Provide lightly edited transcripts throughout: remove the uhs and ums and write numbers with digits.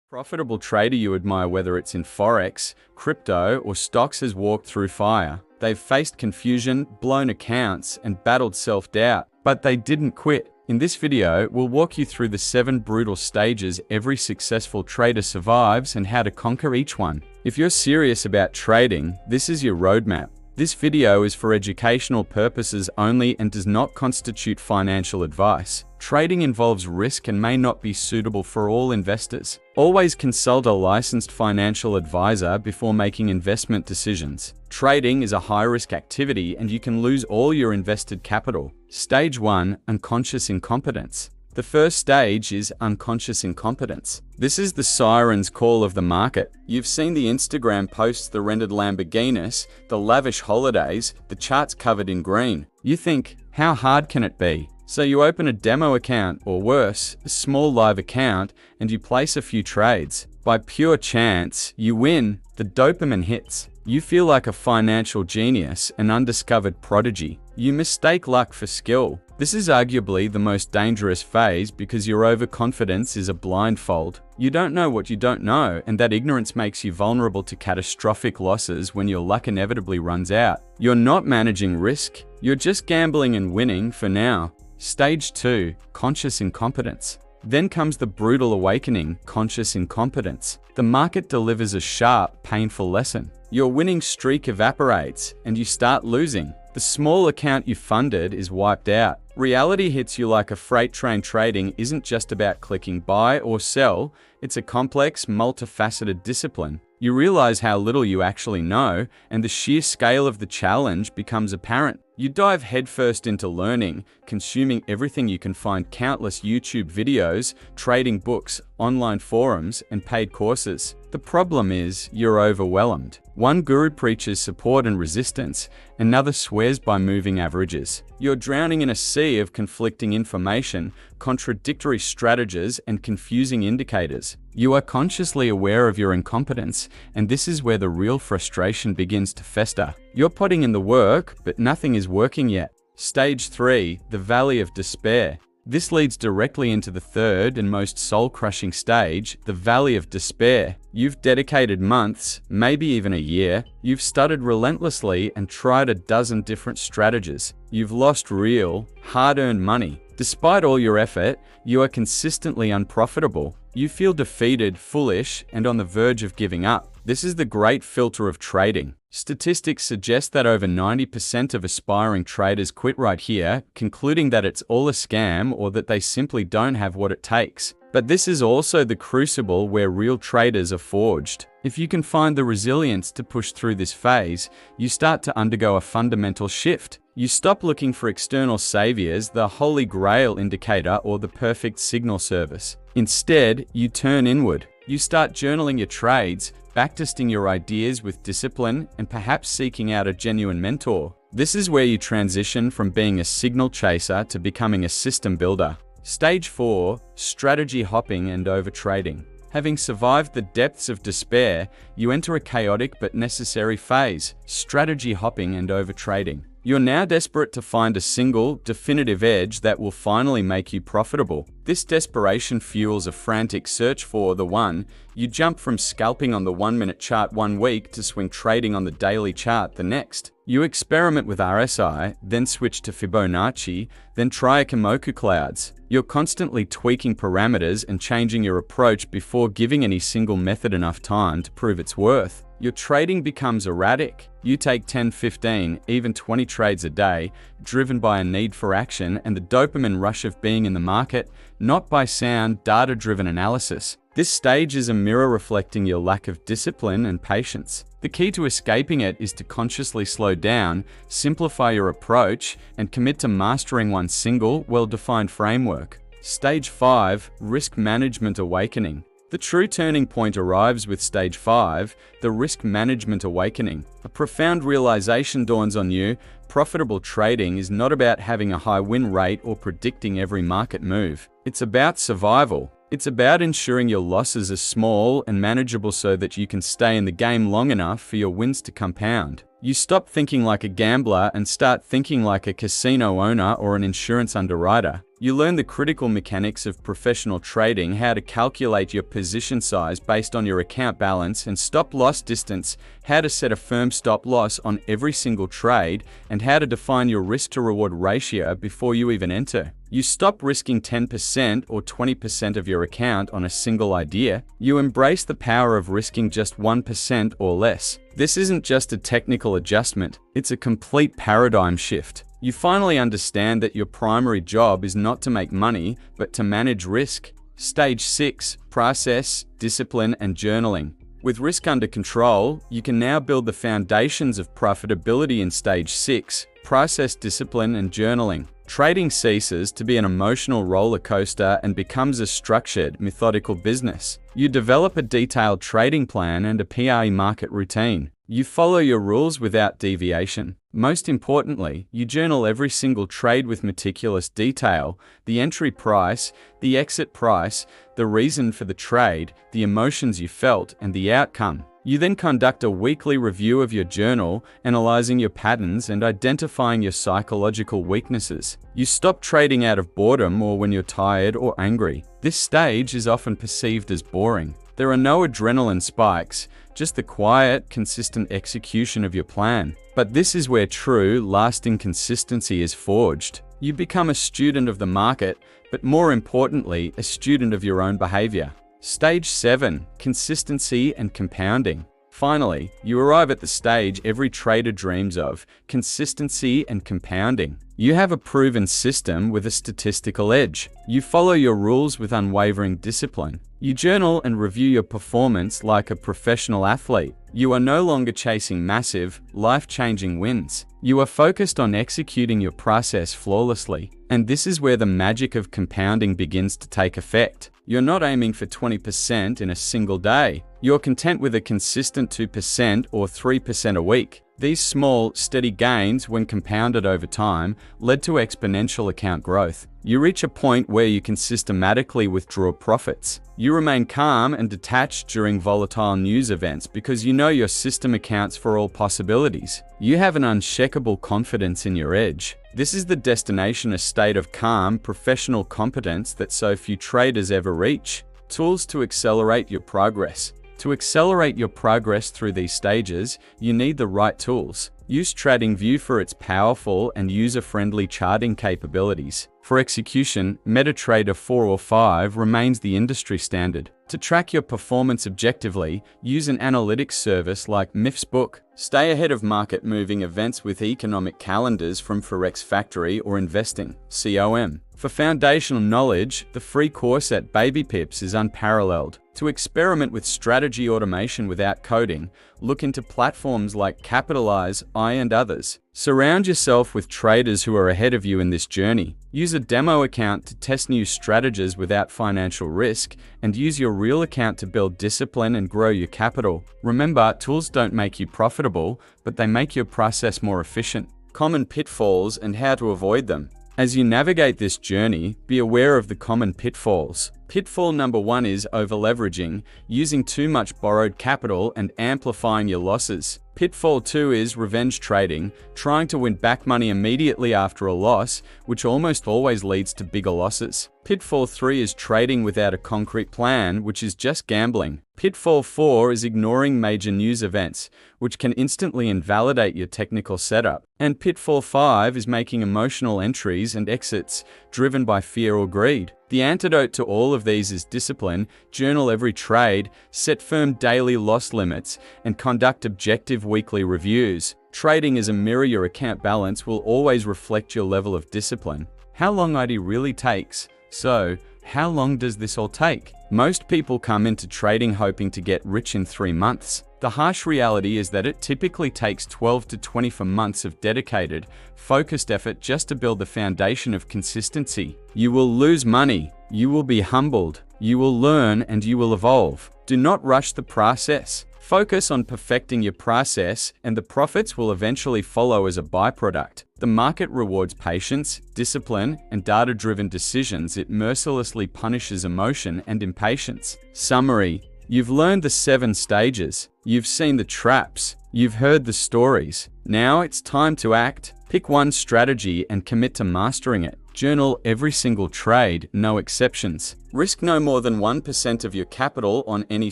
Profitable trader you admire, whether it's in Forex, crypto, or stocks, has walked through fire. They've faced confusion, blown accounts, and battled self-doubt, but they didn't quit. In this video, we'll walk you through the 7 brutal stages every successful trader survives and how to conquer each one. If you're serious about trading, this is your roadmap. This video is for educational purposes only and does not constitute financial advice. Trading involves risk and may not be suitable for all investors. Always consult a licensed financial advisor before making investment decisions. Trading is a high-risk activity and you can lose all your invested capital. Stage 1: Unconscious incompetence. The first stage is unconscious incompetence. This is the siren's call of the market. You've seen the Instagram posts, the rendered Lamborghinis, the lavish holidays, the charts covered in green. You think, how hard can it be? So you open a demo account, or worse, a small live account, and you place a few trades. By pure chance, you win. The dopamine hits. You feel like a financial genius, an undiscovered prodigy. You mistake luck for skill. This is arguably the most dangerous phase because your overconfidence is a blindfold. You don't know what you don't know, and that ignorance makes you vulnerable to catastrophic losses when your luck inevitably runs out. You're not managing risk. You're just gambling and winning for now. Stage 2: Conscious incompetence. Then comes the brutal awakening, conscious incompetence. The market delivers a sharp, painful lesson. Your winning streak evaporates, and you start losing. The small account you funded is wiped out. Reality hits you like a freight train. Trading isn't just about clicking buy or sell, it's a complex, multifaceted discipline. You realize how little you actually know, and the sheer scale of the challenge becomes apparent. You dive headfirst into learning, consuming everything you can find: countless YouTube videos, trading books, online forums, and paid courses. The problem is, you're overwhelmed. One guru preaches support and resistance, another swears by moving averages. You're drowning in a sea of conflicting information, contradictory strategies, and confusing indicators. You are consciously aware of your incompetence, and this is where the real frustration begins to fester. You're putting in the work, but nothing is working yet. Stage 3: The valley of despair. This leads directly into the third and most soul-crushing stage, the valley of despair. You've dedicated months, maybe even a year. You've studied relentlessly and tried a dozen different strategies. You've lost real, hard-earned money. Despite all your effort, you are consistently unprofitable. You feel defeated, foolish, and on the verge of giving up. This is the great filter of trading. Statistics suggest that over 90% of aspiring traders quit right here, concluding that it's all a scam or that they simply don't have what it takes. But this is also the crucible where real traders are forged. If you can find the resilience to push through this phase, you start to undergo a fundamental shift. You stop looking for external saviors, the holy grail indicator, or the perfect signal service. Instead, you turn inward. You start journaling your trades, backtesting your ideas with discipline, and perhaps seeking out a genuine mentor. This is where you transition from being a signal chaser to becoming a system builder. Stage 4: Strategy hopping and overtrading. Having survived the depths of despair, you enter a chaotic but necessary phase: strategy hopping and overtrading. You're now desperate to find a single, definitive edge that will finally make you profitable. This desperation fuels a frantic search for the one. You jump from scalping on the 1-minute chart one week to swing trading on the daily chart the next. You experiment with RSI, then switch to Fibonacci, then try Kimoku clouds. You're constantly tweaking parameters and changing your approach before giving any single method enough time to prove its worth. Your trading becomes erratic. You take 10, 15, even 20 trades a day, driven by a need for action and the dopamine rush of being in the market, not by sound, data-driven analysis. This stage is a mirror reflecting your lack of discipline and patience. The key to escaping it is to consciously slow down, simplify your approach, and commit to mastering one single, well-defined framework. Stage 5: Risk management awakening. The true turning point arrives with stage 5, the risk management awakening. A profound realization dawns on you: profitable trading is not about having a high win rate or predicting every market move. It's about survival. It's about ensuring your losses are small and manageable so that you can stay in the game long enough for your wins to compound. You stop thinking like a gambler and start thinking like a casino owner or an insurance underwriter. You learn the critical mechanics of professional trading, how to calculate your position size based on your account balance and stop-loss distance, how to set a firm stop-loss on every single trade, and how to define your risk-to-reward ratio before you even enter. You stop risking 10% or 20% of your account on a single idea. You embrace the power of risking just 1% or less. This isn't just a technical adjustment, it's a complete paradigm shift. You finally understand that your primary job is not to make money, but to manage risk. Stage 6. Process, discipline, and journaling. With risk under control, you can now build the foundations of profitability in Stage 6. Process, discipline, and journaling. Trading ceases to be an emotional roller coaster and becomes a structured, methodical business. You develop a detailed trading plan and a PRE market routine. You follow your rules without deviation. Most importantly, you journal every single trade with meticulous detail: the entry price, the exit price, the reason for the trade, the emotions you felt, and the outcome. You then conduct a weekly review of your journal, analyzing your patterns and identifying your psychological weaknesses. You stop trading out of boredom or when you're tired or angry. This stage is often perceived as boring. There are no adrenaline spikes, just the quiet, consistent execution of your plan. But this is where true, lasting consistency is forged. You become a student of the market, but more importantly, a student of your own behavior. Stage 7. Consistency and compounding. Finally, you arrive at the stage every trader dreams of: consistency and compounding. You have a proven system with a statistical edge. You follow your rules with unwavering discipline. You journal and review your performance like a professional athlete. You are no longer chasing massive, life-changing wins. You are focused on executing your process flawlessly. And this is where the magic of compounding begins to take effect. You're not aiming for 20% in a single day. You're content with a consistent 2% or 3% a week. These small, steady gains, when compounded over time, led to exponential account growth. You reach a point where you can systematically withdraw profits. You remain calm and detached during volatile news events because you know your system accounts for all possibilities. You have an unshakable confidence in your edge. This is the destination, a state of calm, professional competence that so few traders ever reach. Tools to accelerate your progress. To accelerate your progress through these stages, you need the right tools. Use TradingView for its powerful and user-friendly charting capabilities. For execution, MetaTrader 4 or 5 remains the industry standard. To track your performance objectively, use an analytics service like MIF's Book. Stay ahead of market-moving events with economic calendars from Forex Factory or Investing.com. For foundational knowledge, the free course at Baby Pips is unparalleled. To experiment with strategy automation without coding, look into platforms like Capitalize, and others. Surround yourself with traders who are ahead of you in this journey. Use a demo account to test new strategies without financial risk, and use your real account to build discipline and grow your capital. Remember, tools don't make you profitable, but they make your process more efficient. Common pitfalls and how to avoid them. As you navigate this journey, be aware of the common pitfalls. Pitfall number 1 is overleveraging, using too much borrowed capital and amplifying your losses. Pitfall 2 is revenge trading, trying to win back money immediately after a loss, which almost always leads to bigger losses. Pitfall 3 is trading without a concrete plan, which is just gambling. Pitfall 4 is ignoring major news events, which can instantly invalidate your technical setup. And Pitfall 5 is making emotional entries and exits driven by fear or greed. The antidote to all of these is discipline. Journal every trade, set firm daily loss limits, and conduct objective weekly reviews. Trading as a mirror, your account balance will always reflect your level of discipline. How long IT really takes? So, how long does this all take? Most people come into trading hoping to get rich in 3 months. The harsh reality is that it typically takes 12 to 24 months of dedicated, focused effort just to build the foundation of consistency. You will lose money, you will be humbled, you will learn, and you will evolve. Do not rush the process. Focus on perfecting your process, and the profits will eventually follow as a byproduct. The market rewards patience, discipline, and data-driven decisions. It mercilessly punishes emotion and impatience. Summary: You've learned the 7 stages. You've seen the traps. You've heard the stories. Now it's time to act. Pick one strategy and commit to mastering it. Journal every single trade, no exceptions. Risk no more than 1% of your capital on any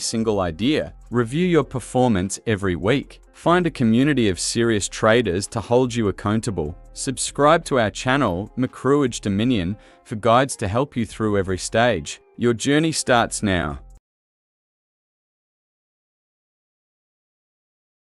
single idea. Review your performance every week. Find a community of serious traders to hold you accountable. Subscribe to our channel, MacroEdge Dominion, for guides to help you through every stage. Your journey starts now.